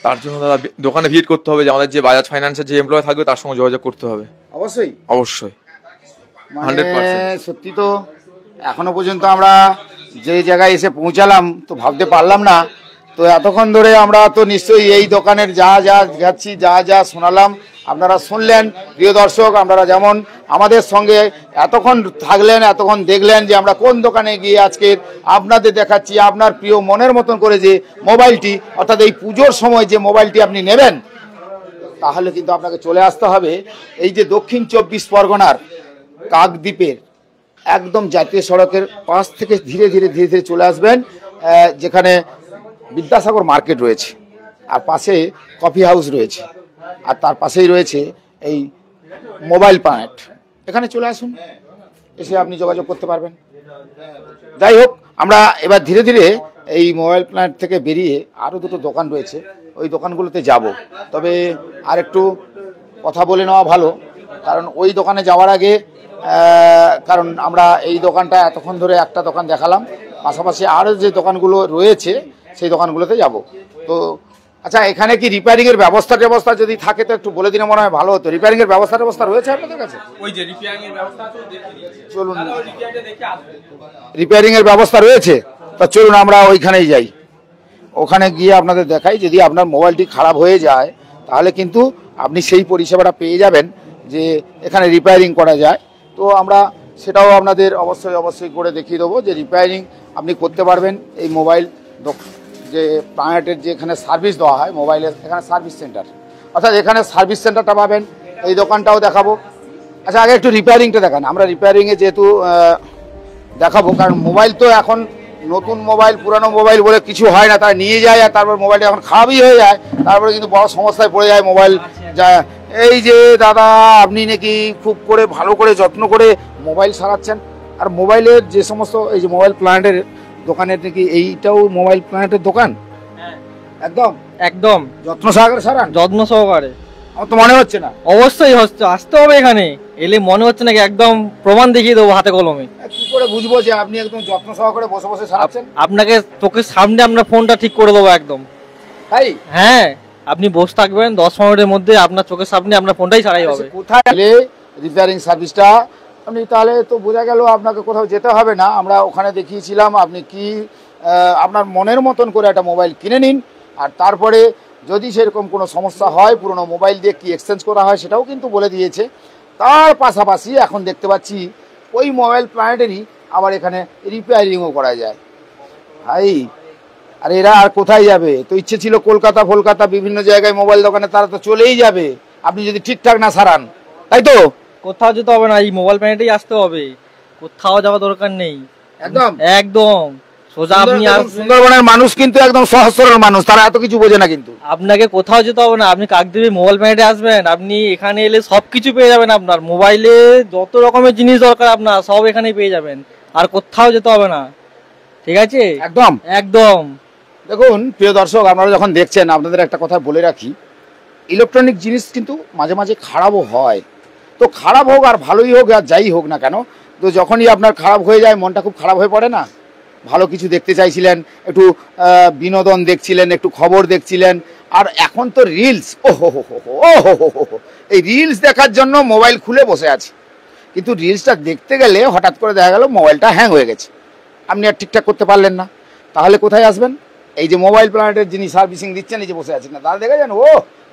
তার জন্য দাদা দোকানে ভিজিট করতে হবে, যে আমাদের যে বাজাজ ফাইন্যান্সের যে এমপ্লয় থাকবে তার সঙ্গে যোগাযোগ করতে হবে। অবশ্যই অবশ্যই, 100%। সত্যি তো এখনো পর্যন্ত আমরা যে জায়গায় এসে পৌঁছালাম তো ভাবতে পারলাম না। তো এতক্ষণ ধরে আমরা তো নিশ্চয়ই এই দোকানের যা যা যাচ্ছি, যা যা শোনালাম আপনারা শুনলেন। প্রিয় দর্শক, আপনারা যেমন আমাদের সঙ্গে এতক্ষণ থাকলেন, এতক্ষণ দেখলেন যে আমরা কোন দোকানে গিয়ে আজকে আপনাদের দেখাচ্ছি আপনার প্রিয় মনের মতন করে যে মোবাইলটি, অর্থাৎ এই পুজোর সময় যে মোবাইলটি আপনি নেবেন, তাহলে কিন্তু আপনাকে চলে আসতে হবে এই যে দক্ষিণ 24 পরগনার কাকদ্বীপের একদম জাতীয় সড়কের পাশ থেকে ধীরে ধীরে চলে আসবেন, যেখানে বিদ্যাসাগর মার্কেট রয়েছে, আর পাশে কফি হাউস রয়েছে, আর তার পাশেই রয়েছে এই মোবাইল প্ল্যানেট। এখানে চলে আসুন, এসে আপনি যোগাযোগ করতে পারবেন। যাই হোক, আমরা এবার ধীরে ধীরে এই মোবাইল প্ল্যানেট থেকে বেরিয়ে আরও দুটো দোকান রয়েছে, ওই দোকানগুলোতে যাব। তবে আর একটু কথা বলে নেওয়া ভালো, কারণ ওই দোকানে যাওয়ার আগে কারণ আমরা এই দোকানটা এতক্ষণ ধরে একটা দোকান দেখালাম, পাশাপাশি আরও যে দোকানগুলো রয়েছে সেই দোকানগুলোতে যাব। তো আচ্ছা, এখানে কি রিপেয়ারিং এর ব্যবস্থা যদি থাকে তো একটু বলে দিলে মনে হয় ভালো হতো। রিপেয়ারিং এর ব্যবস্থা রয়েছে আপনাদের কাছে? ওই যে রিপেয়ারিং এর ব্যবস্থা আছে, চলুন, রিপেয়ারিং এর ব্যবস্থা রয়েছে, তা চলুন আমরা ওইখানেই যাই। ওখানে গিয়ে আপনাদের দেখাই, যদি আপনার মোবাইলটি খারাপ হয়ে যায় তাহলে কিন্তু আপনি সেই পরিষেবাটা পেয়ে যাবেন যে এখানে রিপেয়ারিং করা যায়। তো আমরা সেটাও আপনাদের অবশ্যই করে দেখিয়ে দেবো যে রিপেয়ারিং আপনি করতে পারবেন। এই মোবাইল যে প্ল্যানেটের যে এখানে সার্ভিস দেওয়া হয় মোবাইলের, এখানে সার্ভিস সেন্টার, অর্থাৎ এখানে সার্ভিস সেন্টারটা পাবেন। এই দোকানটাও দেখাবো। আচ্ছা, আগে একটু রিপেয়ারিংটা দেখান। আমরা রিপেয়ারিংয়ে যেহেতু দেখাবো, কারণ মোবাইল তো এখন নতুন মোবাইল পুরানো মোবাইল বলে কিছু হয় না, তারা নিয়ে যায় আর তারপর মোবাইলটা এখন খারাপই হয়ে যায়, তারপরে কিন্তু বড় সমস্যায় পড়ে যায় মোবাইল। যা এই যে দাদা আপনি নাকি খুব করে ভালো করে যত্ন করে মোবাইল সারাচ্ছেন, আর মোবাইলের যে সমস্ত এই যে মোবাইল প্ল্যানেটের দোকানের নাকি এইটাও মোবাইল প্ল্যানেটের দোকান, একদম একদম যত্ন সহকারে সারান? যত্ন সহকারে। আমার তো মনে হচ্ছে না। অবশ্যই হচ্ছে, আসতে হবে এখানে, এলে মনে হচ্ছে নাকি একদম প্রমাণ দেখিয়ে দেবো হাতে কলমে। কি করে বুঝবো যে আপনি একদম যত্ন সহকারে বসে বসে সারাচ্ছেন? আপনাকে চোখের সামনে আমরা ফোনটা ঠিক করে দেবো একদম। তাই? হ্যাঁ, আপনি বসে থাকবেন 10 মিনিটের মধ্যে আপনার চোখের সামনে আপনার ফোনটাই সারাই হবে। কোথায় গেলে রিপেয়ারিং সার্ভিসটা আপনি তাহলে তো বোঝা গেল আপনাকে কোথাও যেতে হবে না, আমরা ওখানে দেখিয়েছিলাম। আপনি কি আপনার মনের মতন করে একটা মোবাইল কিনে নিন, আর তারপরে যদি সেরকম কোনো সমস্যা হয় পুরনো মোবাইল দিয়ে কি এক্সচেঞ্জ করা হয় সেটাও কিন্তু বলে দিয়েছে। তার পাশাপাশি এখন দেখতে পাচ্ছি ওই মোবাইল প্ল্যানেটেরই আবার এখানে রিপেয়ারিংও করা যায়। ভাই আর এরা আর কোথায় যাবে? তো ইচ্ছে ছিল কলকাতা ফলকাতা বিভিন্ন জায়গায় মোবাইল দোকানে, তারা তো চলেই যাবে আপনি যদি ঠিকঠাক না সারান, তাই তো? কোথাও যেতে হবে না, এই মোবাইল প্যানেটেই আসতে হবে, কোথাও যাওয়া দরকার নেই। একদম একদম সোজা আপনি সুন্দরবনের মানুষ কিন্তু একদম সহজ সরল মানুষ, তারা এত কিছু বোঝে না। কিন্তু আপনাকে কোথাও যেতে হবে না, আপনি কাকদ্বীপে মোবাইল প্যানেটে আসবেন, আপনি এখানে এলে সবকিছু পেয়ে যাবেন। আপনার মোবাইলে যত রকমের জিনিস দরকার আপনার সব এখানেই পেয়ে যাবেন, আর কোথাও যেতে হবে না। ঠিক আছে? একদম একদম। দেখুন প্রিয় দর্শক, আপনারা যখন দেখছেন, আপনাদের একটা কথা বলে রাখি, ইলেকট্রনিক জিনিস কিন্তু মাঝে মাঝে খারাপও হয়। তো খারাপ হোক আর ভালোই হোক আর যাই হোক না কেন, তো যখনই আপনার খারাপ হয়ে যায় মনটা খুব খারাপ হয়ে পড়ে না? ভালো কিছু দেখতে চাইছিলেন, একটু বিনোদন দেখছিলেন, একটু খবর দেখছিলেন, আর এখন তো রিলস, এই রিলস দেখার জন্য মোবাইল খুলে বসে আছি, কিন্তু রিলসটা দেখতে গেলে হঠাৎ করে দেখা গেল মোবাইলটা হ্যাং হয়ে গেছে, আপনি আর ঠিকঠাক করতে পারলেন না। তাহলে কোথায় আসবেন? এই যে মোবাইল প্ল্যানেটের যিনি সার্ভিসিং দিচ্ছেন, এই যে বসে আছেন না, তাহলে দেখেছেন ও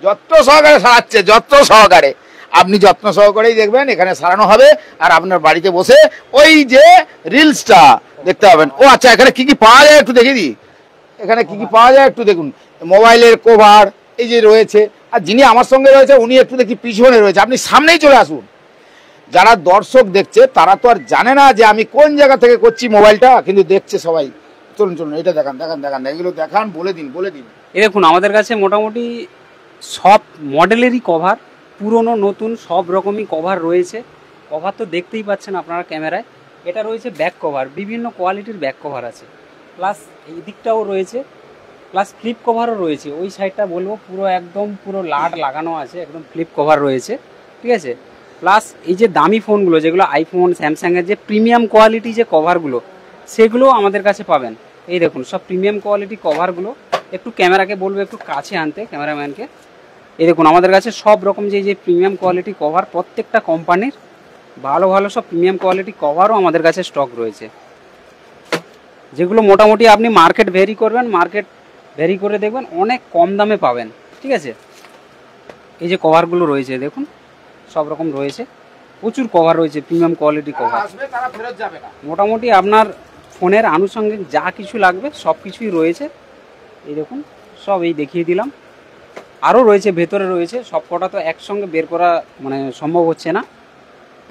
যত্ন সহকারে সারাচ্ছে, যত্ন সহকারে। আপনি যত্ন সহকারেই দেখবেন এখানে সারানো হবে, আর আপনার বাড়িতে বসে ওই যে রিলসটা দেখতে পাবেন। ও আচ্ছা, এখানে কি কি পাওয়া যায় একটু দেখে দিই, এখানে কি কি পাওয়া যায় একটু দেখুন। মোবাইলের কভার এই যে রয়েছে, আর যিনি আমার সঙ্গে রয়েছে উনি একটু দেখি পিছনে রয়েছে, আপনি সামনেই চলে আসুন। যারা দর্শক দেখছে তারা তো আর জানে না যে আমি কোন জায়গা থেকে করছি মোবাইলটা, কিন্তু দেখছে সবাই। চলুন চলুন, এটা দেখান দেখান দেখান, এগুলো দেখান, বলে দিন বলে দিন। এই দেখুন, আমাদের কাছে মোটামুটি সব মডেলেরই কভার, পুরনো নতুন সব রকমই কভার রয়েছে। কভার তো দেখতেই পাচ্ছেন আপনারা ক্যামেরায়। এটা রয়েছে ব্যাক কভার, বিভিন্ন কোয়ালিটির ব্যাক কভার আছে, প্লাস এই দিকটাও রয়েছে, প্লাস ফ্লিপ কভারও রয়েছে। ওই সাইডটা বলবো পুরো একদম পুরো লাট লাগানো আছে, একদম ফ্লিপ কভার রয়েছে, ঠিক আছে। প্লাস এই যে দামি ফোনগুলো যেগুলো আইফোন স্যামসাংয়ের যে প্রিমিয়াম কোয়ালিটি যে কভারগুলো, সেগুলো আমাদের কাছে পাবেন। এই দেখুন সব প্রিমিয়াম কোয়ালিটি কভারগুলো। একটু ক্যামেরাকে বলবো একটু কাছে আনতে, ক্যামেরাম্যানকে। এই দেখুন আমাদের কাছে সব রকম যে প্রিমিয়াম কোয়ালিটি কভার, প্রত্যেকটা কোম্পানির ভালো ভালো সব প্রিমিয়াম কোয়ালিটি কভারও আমাদের কাছে স্টক রয়েছে, যেগুলো মোটামুটি আপনি মার্কেট ভেরি করবেন, মার্কেট ভেরি করে দেখবেন অনেক কম দামে পাবেন, ঠিক আছে। এই যে কভারগুলো রয়েছে দেখুন, সব রকম রয়েছে, প্রচুর কভার রয়েছে, প্রিমিয়াম কোয়ালিটি কভার। মোটামুটি আপনার ফোনের আনুষঙ্গিক যা কিছু লাগবে সব কিছুই রয়েছে। এই দেখুন সব এই দেখিয়ে দিলাম, আরও রয়েছে ভেতরে রয়েছে, সব কটা তো একসঙ্গে বের করা মানে সম্ভব হচ্ছে না।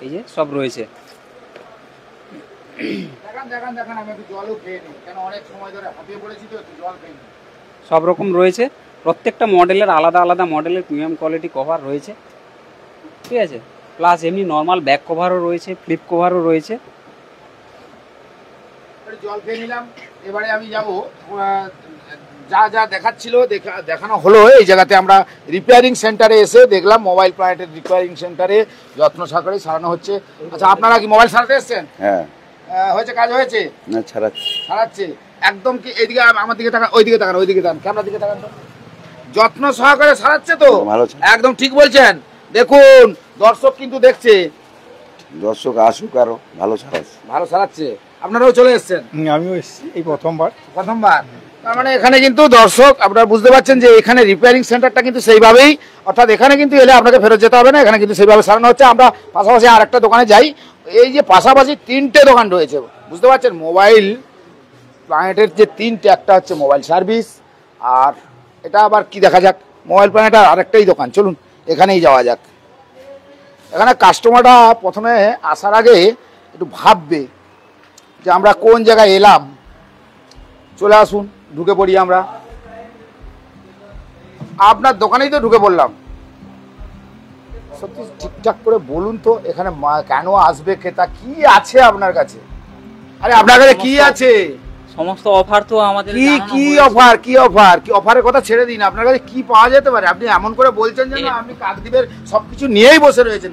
এই যে সব রয়েছে। সব রকম রয়েছে, প্রত্যেকটা মডেলের আলাদা আলাদা মডেলের প্রিমিয়াম কোয়ালিটি কভার রয়েছে, ঠিক আছে। প্লাস এমনি নর্মাল ব্যাক কভারও রয়েছে, ফ্লিপ কভারও রয়েছে। জল খেয়ে নিলাম, এবারে আমি যাব যা যা দেখাচ্ছিল দেখানো হলো। এই জায়গাতে আমরা রিপেয়ারিং সেন্টারে এসে দেখলাম মোবাইল প্ল্যানেটের রিপেয়ারিং সেন্টারে যত্ন সহকারে সারানো হচ্ছে। আচ্ছা, আপনারা কি মোবাইল সারাতে এসেছেন? হ্যাঁ, হয়েছে, কাজ হয়েছে? না সারাচ্ছে একদম। কি এইদিকে আমার দিকে তাকান, ওইদিকে তাকান, ওইদিকে তাকান, ক্যামেরার দিকে তাকান। তো যত্ন সহকারে সারাচ্ছে তো? ভালো, একদম ঠিক বলছেন। দেখুন দর্শক কিন্তু দেখছে, দর্শক আসুক, আরো ভালো সারাচ্ছে, ভালো সারাচ্ছে। আপনারাও চলে এসেছেন? আমিও এসেছি এই প্রথমবার। তার মানে এখানে কিন্তু দর্শক আপনারা বুঝতে পারছেন যে এখানে রিপেয়ারিং সেন্টারটা কিন্তু সেইভাবেই, অর্থাৎ এখানে কিন্তু এলে আপনাকে ফেরত যেতে হবে না, এখানে কিন্তু সেইভাবে সারানো হচ্ছে। আমরা পাশাপাশি আর একটা দোকানে যাই, এই যে পাশাপাশি 3টে দোকান রয়েছে, বুঝতে পারছেন মোবাইল প্ল্যানেটের যে 3টে, একটা হচ্ছে মোবাইল সার্ভিস, আর এটা আবার কি দেখা যাক, মোবাইল প্ল্যানেটের আরেকটাই দোকান। চলুন এখানেই যাওয়া যাক। এখানে কাস্টমাররা প্রথমে আসার আগে একটু ভাববে যে আমরা কোন জায়গায় এলাম। চলে আসুন, ঢুকে পড়ি আমরা। আপনার দোকানেই তো ঢুকে পড়লাম। সত্যি ঠিকঠাক করে বলুন তো, এখানে কেন আসবে ক্রেতা? কি আছে আপনার কাছে? আরে আপনার কাছে কি আছে? সমস্ত অফার তো আমাদের কি অফার? কি অফার? কি অফারের কথা ছেড়ে দিন, আপনার কাছে কি পাওয়া যেতে পারে? আপনি এমন করে বলছেন যেন আপনি কাকদ্বীপের সবকিছু নিয়েই বসে রয়েছেন।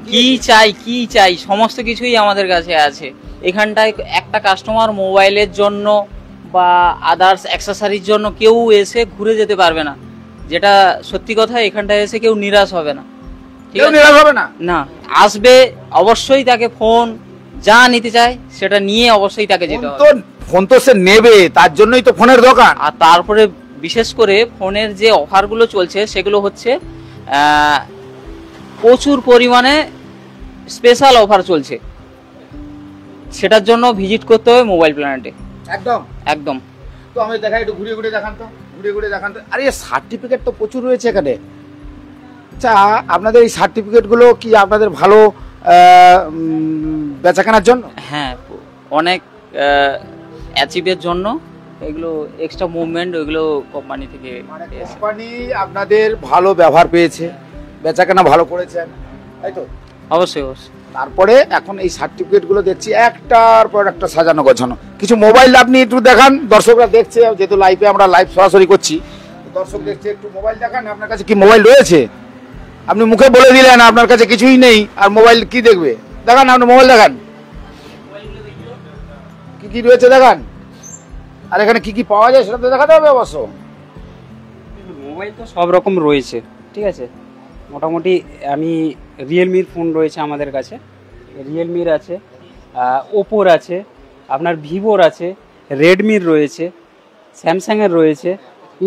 কি চাই সমস্ত কিছুই আমাদের কাছে আছে। এখানটায় একটা কাস্টমার মোবাইলের জন্য বা আদার্স অ্যাক্সেসরির জন্য কেউ এসে ঘুরে যেতে পারবে না, যেটা সত্যি কথা। এখানটায় এসে কেউ নিরাশ হবে না। কেউ নিরাশ হবে না? না, আসবে অবশ্যই, তাকে ফোন যা নিতে চায় সেটা নিয়ে অবশ্যই তাকে যেতে হবে। ফোন তো সে নেবে, তার জন্যই তো ফোনের দোকান। আর তারপরে বিশেষ করে ফোনের যে অফারগুলো চলছে সেগুলো হচ্ছে প্রচুর পরিমাণে স্পেশাল অফার চলছে, সেটার জন্য ভিজিট করতে হবে মোবাইল প্ল্যানেটে। একদম একদম। তো আমি দেখাই, একটু ঘুরিয়ে ঘুরিয়ে দেখান তো, ঘুরিয়ে ঘুরিয়ে দেখান তো। আরে সার্টিফিকেট তো প্রচুর রয়েছে এখানে। আচ্ছা, আপনাদের এই সার্টিফিকেটগুলো কি আপনাদের ভালো বেচাকেনার জন্য? হ্যাঁ, অনেক অ্যাচিভের জন্য এগুলো এক্সট্রা মুভমেন্ট, ওইগুলো কোম্পানি থেকে। কোম্পানি আপনাদের ভালো ব্যবহার পেয়েছে, বেচাকেনা ভালো করেছেন, তাই তো? অবশ্যই অবশ্যই। তারপরে এখন এই সার্টিফিকেটগুলো দেখছি একটার পর একটা সাজানো গোছানো। কিছু মোবাইল আপনি একটু দেখান, দর্শকরা দেখছে, যেহেতু লাইভে আমরা লাইভ সরাসরি করছি, দর্শক দেখছে, একটু মোবাইল দেখান। আপনার কাছে কি মোবাইল রয়েছে? আপনি মুখে বলে দিলেন আপনার কাছে কিছুই নেই, আর মোবাইল কি দেখবে? দেখান, আপনি মোবাইল দেখান, কি কি রয়েছে দেখান। আর এখানে কি কি পাওয়া যায় সেটা তো দেখাতে হবে অবশ্য। মোবাইল তো সব রকম রয়েছে, ঠিক আছে। মোটামুটি আমি রিয়েলমির ফোন রয়েছে আমাদের কাছে, রিয়েলমির আছে, ওপোর আছে, আপনার ভিভোর আছে, রেডমির রয়েছে, স্যামসাংয়ের রয়েছে,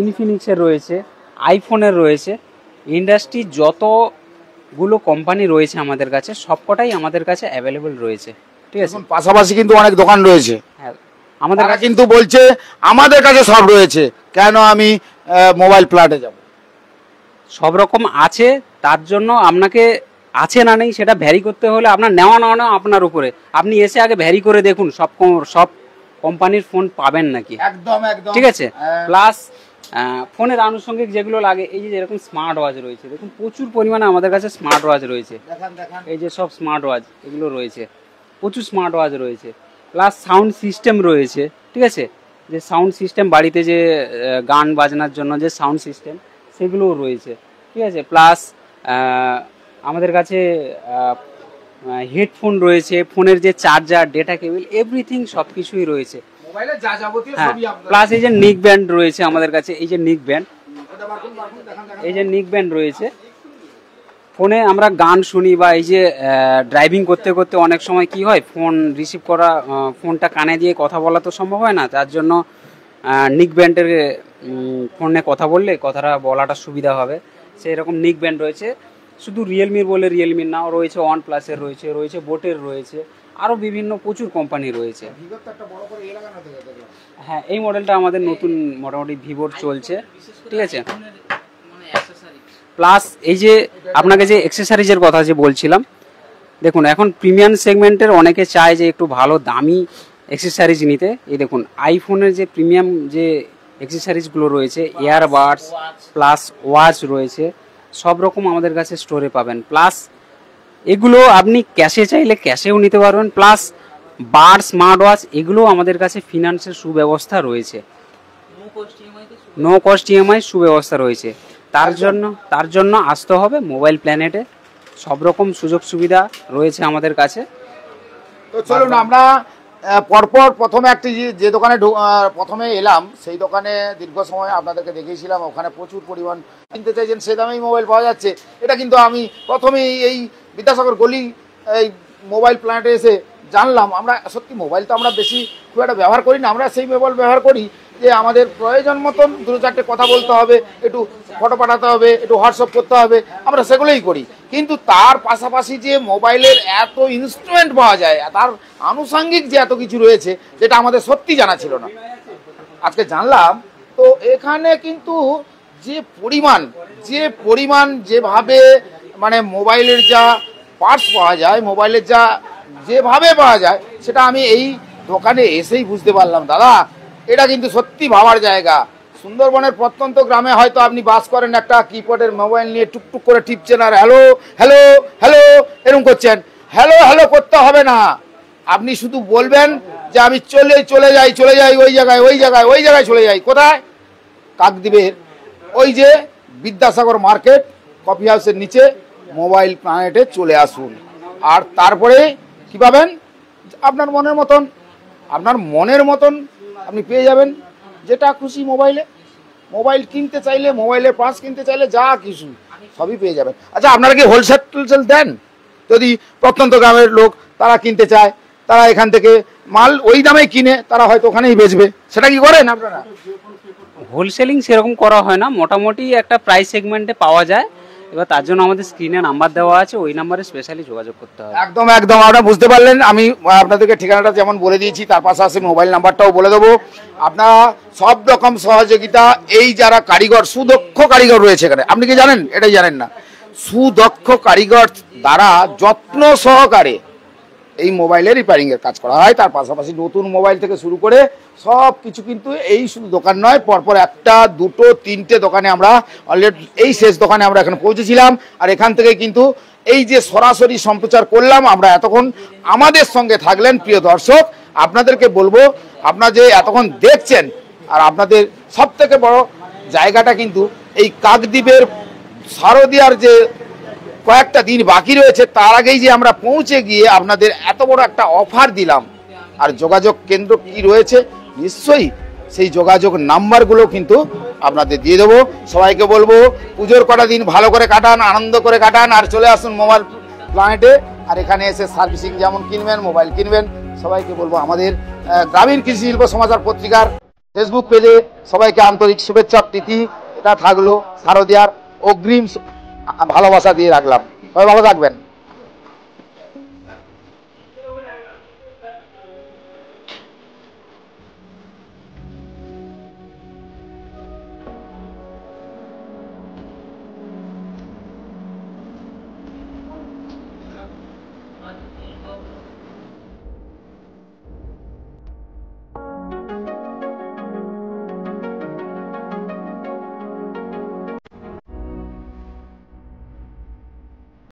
ইনফিনিক্সের রয়েছে, আইফোনের রয়েছে। ইন্ডাস্ট্রির যতগুলো কোম্পানি রয়েছে আমাদের কাছে সবকটাই আমাদের কাছে অ্যাভেলেবল রয়েছে, ঠিক আছে। পাশাপাশি কিন্তু অনেক দোকান রয়েছে। হ্যাঁ, আমাদের কাছে কিন্তু বলছে আমাদের কাছে সব রয়েছে, কেন আমি মোবাইল প্ল্যাটে যাব? সব রকম আছে, তার জন্য আপনাকে আছে না নেই সেটা ভ্যারি করতে হলে আপনার নেওয়া না আপনার উপরে। আপনি এসে আগে ভ্যারি করে দেখুন সব কোম্পানির ফোন পাবেন নাকি। একদম একদম, ঠিক আছে। প্লাস ফোনের আনুষঙ্গিক যেগুলো লাগে, এই যে যেরকম স্মার্ট ওয়াচ রয়েছে, দেখুন প্রচুর পরিমাণে আমাদের কাছে স্মার্ট ওয়াচ রয়েছে। এই যে সব স্মার্ট ওয়াচ এগুলো রয়েছে, প্রচুর স্মার্ট ওয়াচ রয়েছে। প্লাস সাউন্ড সিস্টেম রয়েছে, ঠিক আছে। যে সাউন্ড সিস্টেম বাড়িতে যে গান বাজনার জন্য যে সাউন্ড সিস্টেম সেগুলোও রয়েছে, ঠিক আছে। প্লাস আমাদের কাছে হেডফোন রয়েছে, ফোনের যে চার্জার, ডেটা কেবল, এভরিথিং সব কিছুই রয়েছে। হ্যাঁ, প্লাস এই যে নিক ব্যান্ড রয়েছে আমাদের কাছে, এই যে নিক ব্যান্ড, এই যে নিক ব্যান্ড রয়েছে। ফোনে আমরা গান শুনি বা এই যে ড্রাইভিং করতে করতে অনেক সময় কি হয়, ফোন রিসিভ করা, ফোনটা কানে দিয়ে কথা বলা তো সম্ভব হয় না, তার জন্য নিক ব্যান্ডের ফোনে কথা বললে কথাটা বলাটা সুবিধা হবে, সেই রকম নিক ব্যান্ড রয়েছে। শুধু রিয়েলমির বলে রিয়েলমির নাও রয়েছে, ওয়ান প্লাসের রয়েছে, রয়েছে বোটের রয়েছে, আরও বিভিন্ন প্রচুর কোম্পানি রয়েছে। হ্যাঁ, এই মডেলটা আমাদের নতুন মোটামুটি ভিভোর চলছে, ঠিক আছে। প্লাস এই যে আপনাকে যে অ্যাক্সেসরিজের কথা যে বলছিলাম, দেখুন এখন প্রিমিয়াম সেগমেন্টের অনেকে চায় যে একটু ভালো দামি অ্যাক্সেসরিজ নিতে। এই দেখুন আইফোনের যে প্রিমিয়াম যে অ্যাক্সেসরিজগুলো রয়েছে, ইয়ারবাডস প্লাস ওয়াচ রয়েছে, সব রকম আমাদের কাছে স্টোরে পাবেন। প্লাস এগুলো আপনি ক্যাশে চাইলে ক্যাশেও নিতে পারবেন। প্লাস বার, স্মার্ট ওয়াচ, এগুলো আমাদের কাছে ফিনান্সের সুব্যবস্থা রয়েছে, নো কস্ট ইএমআই সুব্যবস্থা রয়েছে। তার জন্য আসতে হবে মোবাইল প্ল্যানেটে, সব রকম সুযোগ সুবিধা রয়েছে আমাদের কাছে। তো চলুন আমরা পরপর প্রথমে একটি যে দোকানে প্রথমে এলাম, সেই দোকানে দীর্ঘ সময় আপনাদেরকে দেখিয়েছিলাম, ওখানে প্রচুর পরিমাণ কিনতে চাইছেন, সে দামেই মোবাইল পাওয়া যাচ্ছে। এটা কিন্তু আমি প্রথমেই এই বিদ্যাসাগর গলি এই মোবাইল প্ল্যানেটে এসে জানলাম। আমরা সত্যি মোবাইল তো আমরা বেশি খুব একটা ব্যবহার করি না, আমরা সেই মোবাইল ব্যবহার করি যে আমাদের প্রয়োজন মতন দুটো চারটে কথা বলতে হবে, একটু ফটো পাঠাতে হবে, একটু হোয়াটসঅ্যাপ করতে হবে, আমরা সেগুলোই করি। কিন্তু তার পাশাপাশি যে মোবাইলের এত ইনস্ট্রুমেন্ট পাওয়া যায়, তার আনুষঙ্গিক যে এত কিছু রয়েছে, যেটা আমাদের সত্যি জানা ছিল না, আজকে জানলাম। তো এখানে কিন্তু যে পরিমাণ যেভাবে মানে মোবাইলের যা পার্টস পাওয়া যায়, মোবাইলের যেভাবে পাওয়া যায়, সেটা আমি এই দোকানে এসেই বুঝতে পারলাম দাদা এটা কিন্তু সত্যি ভাবার জায়গা। সুন্দরবনের প্রত্যন্ত গ্রামে হয়তো আপনি বাস করেন, একটা কিপ্যাডের মোবাইল নিয়ে টুকটুক করে টিপছেন আর হ্যালো হ্যালো হ্যালো এরকম করছেন। হ্যালো হ্যালো করতে হবে না, আপনি শুধু বলবেন যে আমি চলে যাই ওই জায়গায় চলে যাই। কোথায়? কাকদ্বীপের ওই যে বিদ্যাসাগর মার্কেট কফি হাউসের নিচে মোবাইল প্ল্যানেটে চলে আসুন। আর তারপরে কি পাবেন? আপনার মনের মতন আপনি পেয়ে যাবেন যেটা খুশি মোবাইল কিনতে চাইলে, মোবাইলের পার্টস কিনতে চাইলে যা কিছু সবই পেয়ে যাবেন। আচ্ছা, আপনারা কি হোলসেল দেন? যদি প্রত্যন্ত গ্রামের লোক তারা কিনতে চায়, তারা এখান থেকে মাল ওই দামে কিনে তারা হয়তো ওখানেই বেচবে, সেটা কি করেন আপনারা? হোলসেলিং সেরকম করা হয় না, মোটামুটি একটা প্রাইস সেগমেন্টে পাওয়া যায়। এবার তার জন্য আমাদের স্ক্রিনে নাম্বার দেওয়া আছে, ওই নাম্বারে স্পেশালি যোগাযোগ করতে হবে। একদম আপনারা বুঝতে পারলেন। আমি আপনাদেরকে ঠিকানাটা যেমন বলে দিয়েছি, তার পাশাপাশি মোবাইল নাম্বারটাও বলে দেবো। আপনারা সব রকম সহযোগিতা, এই যারা কারিগর, সুদক্ষ কারিগর রয়েছে এখানে, আপনি কি জানেন? এটাই জানেন না, সুদক্ষ কারিগর দ্বারা যত্ন সহকারে এই মোবাইলের রিপেয়ারিংয়ের কাজ করা হয়। তার পাশাপাশি নতুন মোবাইল থেকে শুরু করে সব কিছু কিন্তু এই শুধু দোকান নয়, পরপর 1, 2, 3টে দোকানে আমরা অলরেডি, এই শেষ দোকানে আমরা এখানে পৌঁছেছিলাম। আর এখান থেকে কিন্তু এই যে সরাসরি সম্প্রচার করলাম আমরা, এতক্ষণ আমাদের সঙ্গে থাকলেন প্রিয় দর্শক। আপনাদেরকে বলবো, আপনারা যে এতক্ষণ দেখছেন, আর আপনাদের সব থেকে বড় জায়গাটা কিন্তু এই কাকদ্বীপের শারদিয়ার যে কয়েকটা দিন বাকি রয়েছে, তার আগেই যে আমরা পৌঁছে গিয়ে আপনাদের এত বড় একটা অফার দিলাম। আর যোগাযোগ কেন্দ্র কি রয়েছে, নিশ্চয়ই সেই যোগাযোগ নাম্বারগুলো কিন্তু আপনাদের দিয়ে দেবো। সবাইকে বলবো পুজোর কটা দিন ভালো করে কাটান, আনন্দ করে কাটান, আর চলে আসুন মোবাইল প্ল্যানেটে। আর এখানে এসে সার্ভিসিং যেমন কিনবেন, মোবাইল কিনবেন। সবাইকে বলবো আমাদের গ্রামীণ কৃষি শিল্প সমাচার পত্রিকার ফেসবুক পেজে সবাইকে আন্তরিক শুভেচ্ছা প্রীতি এটা থাকলো। শারদিয়ার অগ্রিম ভালোবাসা দিয়ে রাখলাম। সবাই ভালো থাকবেন।